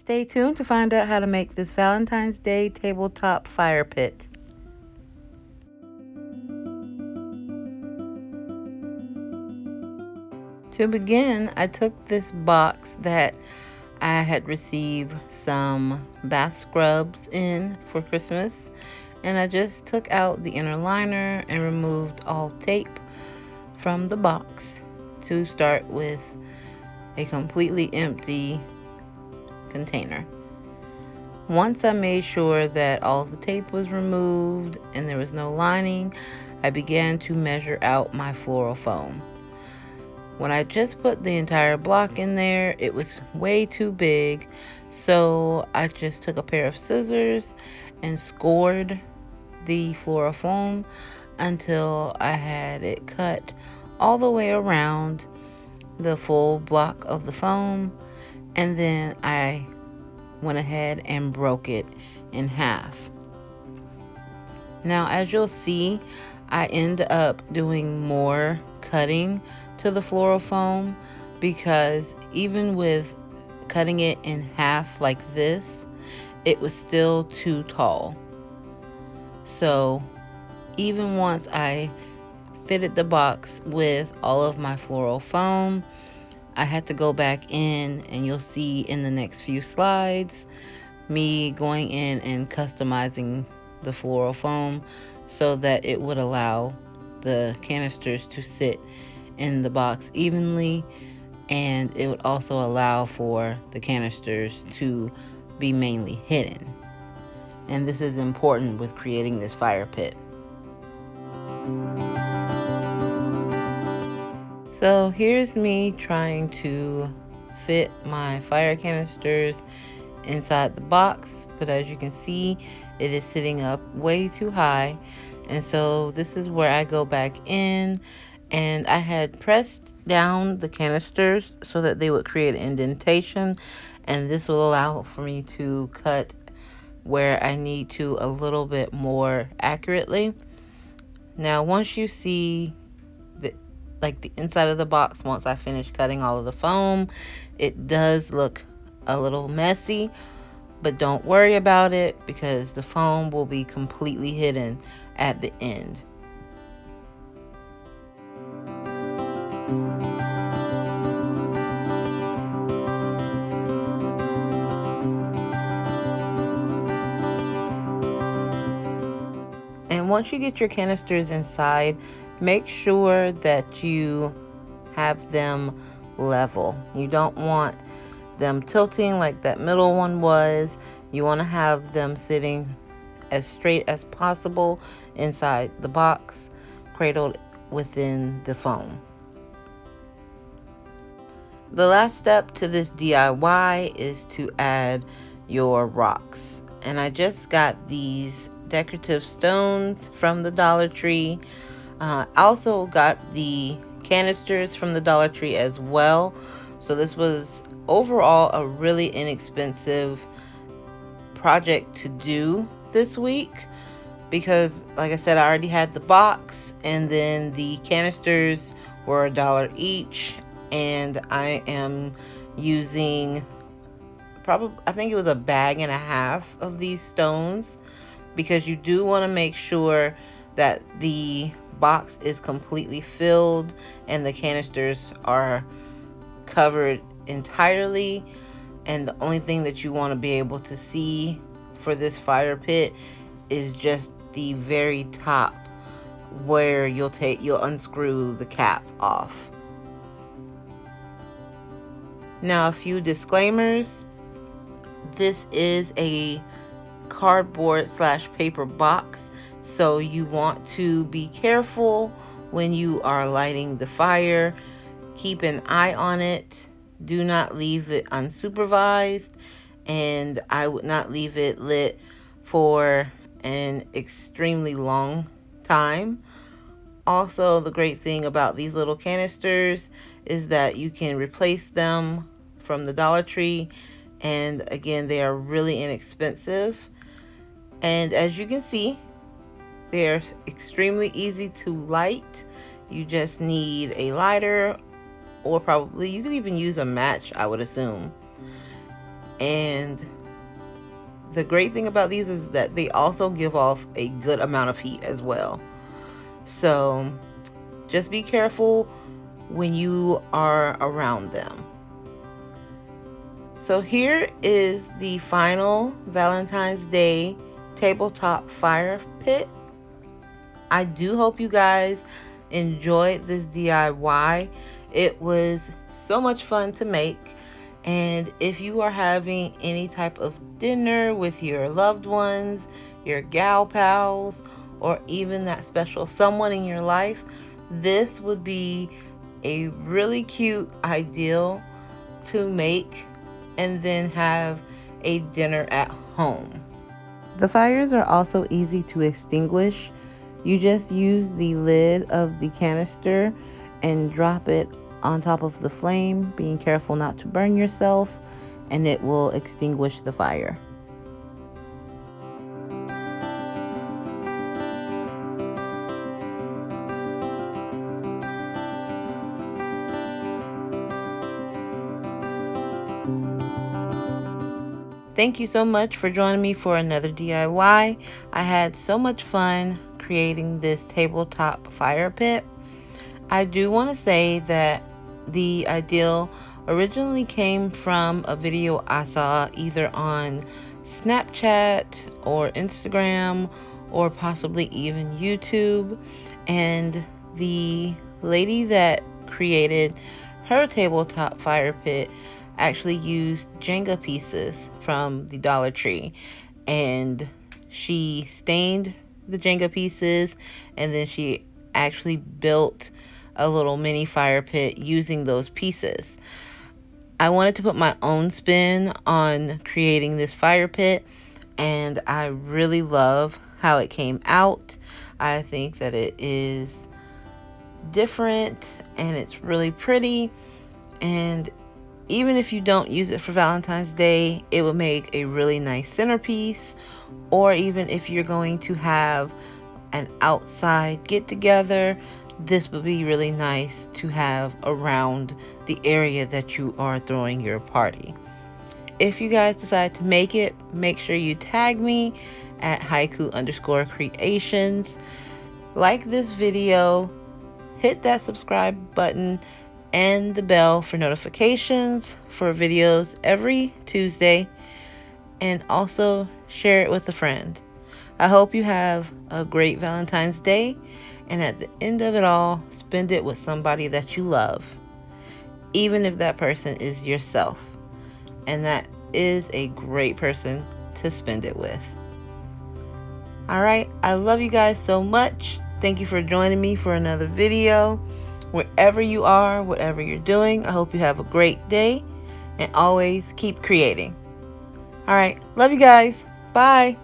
Stay tuned to find out how to make this Valentine's Day tabletop fire pit. To begin, I took this box that I had received some bath scrubs in for Christmas, and I just took out the inner liner and removed all tape from the box to start with a completely empty container. Once I made sure that all the tape was removed and there was no lining, I began to measure out my floral foam. When I just put the entire block in there, it was way too big, so I just took a pair of scissors and scored the floral foam until I had it cut all the way around the full block of the foam, and then I went ahead and broke it in half. Now, as you'll see, I end up doing more cutting to the floral foam because even with cutting it in half like this, it was still too tall. So even once I fitted the box with all of my floral foam, I had to go back in, and you'll see in the next few slides me going in and customizing the floral foam so that it would allow the canisters to sit in the box evenly, and it would also allow for the canisters to be mainly hidden. And this is important with creating this fire pit. So here's me trying to fit my fire canisters inside the box, but as you can see, it is sitting up way too high. And so this is where I go back in, and I had pressed down the canisters so that they would create an indentation, and this will allow for me to cut where I need to a little bit more accurately. Now, once you see the inside of the box, once I finish cutting all of the foam, it does look a little messy, but don't worry about it because the foam will be completely hidden at the end. And once you get your canisters inside, make sure that you have them level. You don't want them tilting like that middle one was. You want to have them sitting as straight as possible inside the box, cradled within the foam. The last step to this DIY is to add your rocks. And I just got these decorative stones from the Dollar Tree. I also got the canisters from the Dollar Tree as well. So this was overall a really inexpensive project to do this week because, like I said, I already had the box, and then the canisters were $1 each, and I am using I think it was a bag and a half of these stones, because you do want to make sure that the box is completely filled and the canisters are covered entirely. And the only thing that you want to be able to see for this fire pit is just the very top where you'll unscrew the cap off. Now, a few disclaimers. This is a cardboard / paper box, so you want to be careful when you are lighting the fire. Keep an eye on it. Do not leave it unsupervised, and I would not leave it lit for an extremely long time. Also, the great thing about these little canisters is that you can replace them from the Dollar Tree, and again, they are really inexpensive. And as you can see, they're extremely easy to light. You just need a lighter, or probably you could even use a match, I would assume. And the great thing about these is that they also give off a good amount of heat as well. So just be careful when you are around them. So here is the final Valentine's Day tabletop fire pit. I do hope you guys enjoyed this DIY. It was so much fun to make. And if you are having any type of dinner with your loved ones, your gal pals, or even that special someone in your life, this would be a really cute ideal to make and then have a dinner at home. The fires are also easy to extinguish. You just use the lid of the canister and drop it on top of the flame, being careful not to burn yourself, and it will extinguish the fire. Thank you so much for joining me for another DIY. I had so much fun creating this tabletop fire pit. I do want to say that the ideal originally came from a video I saw either on Snapchat or Instagram or possibly even YouTube. And the lady that created her tabletop fire pit actually used Jenga pieces from the Dollar Tree, and she stained the Jenga pieces, and then she actually built a little mini fire pit using those pieces. I wanted to put my own spin on creating this fire pit, and I really love how it came out. I think that it is different and it's really pretty, and even if you don't use it for Valentine's Day, it will make a really nice centerpiece. Or even if you're going to have an outside get together, this would be really nice to have around the area that you are throwing your party. If you guys decide to make it, make sure you tag me at haiku_creations. Like this video, hit that subscribe button and the bell for notifications for videos every Tuesday, and also share it with a friend. I hope you have a great Valentine's Day, and at the end of it all, spend it with somebody that you love, even if that person is yourself, and that is a great person to spend it with. Alright, I love you guys so much. Thank you for joining me for another video. Wherever you are, whatever you're doing, I hope you have a great day, and always keep creating. All right, love you guys. Bye.